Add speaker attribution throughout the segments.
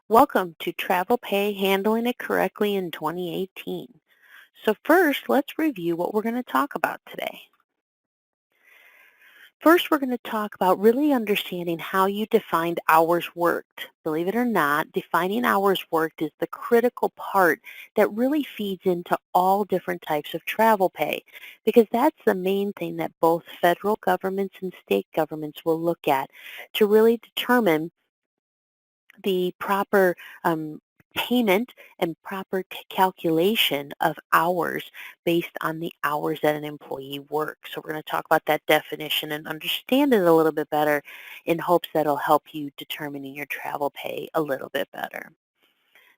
Speaker 1: Welcome to Travel Pay Handling It Correctly in 2018. So first, let's review what we're going to talk about today. First, we're going to talk about really understanding how you defined hours worked. Believe it or not, defining hours worked is the critical part that really feeds into all different types of travel pay because that's the main thing that both federal governments and state governments will look at to really determine the proper payment and proper calculation of hours based on the hours that an employee works. So we're going to talk about that definition and understand it a little bit better in hopes that it'll help you determining your travel pay a little bit better.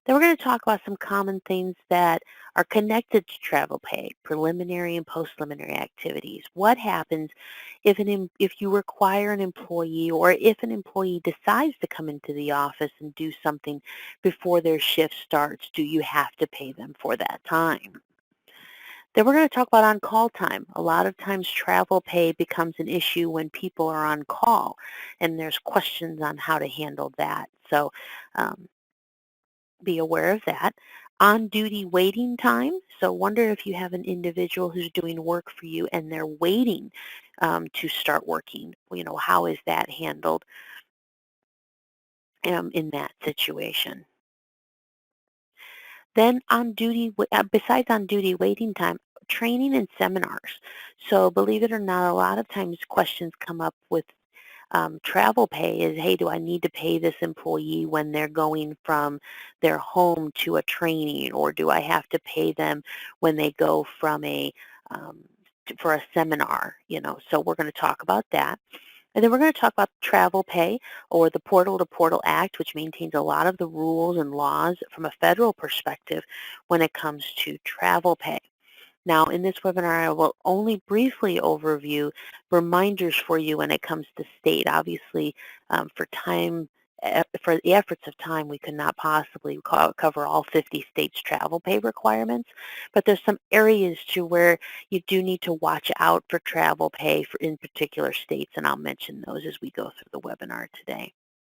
Speaker 1: Then we're going to talk about some common things that are connected to travel pay, preliminary and post-preliminary activities. What happens if you require an employee or if an employee decides to come into the office and do something before their shift starts? Do you have to pay them for that time? Then we're going to talk about on-call time. A lot of times travel pay becomes an issue when people are on call, and there's questions on how to handle that. So um, be aware of that. On-duty waiting time. So wonder if you have an individual who's doing work for you and they're waiting to start working. How is that handled in that situation? Then besides on-duty waiting time, training and seminars. So believe it or not, a lot of times questions come up with travel pay is, hey, do I need to pay this employee when they're going from their home to a training, or do I have to pay them when they go from um, for a seminar? So we're going to talk about that. And then we're going to talk about travel pay or the Portal to Portal Act, which maintains a lot of the rules and laws from a federal perspective when it comes to travel pay. Now, in this webinar, I will only briefly overview reminders for you when it comes to state. Obviously, for the efforts of time, we could not possibly cover all 50 states' travel pay requirements, but there's some areas to where you do need to watch out for travel pay in particular states, and I'll mention those as we go through the webinar today.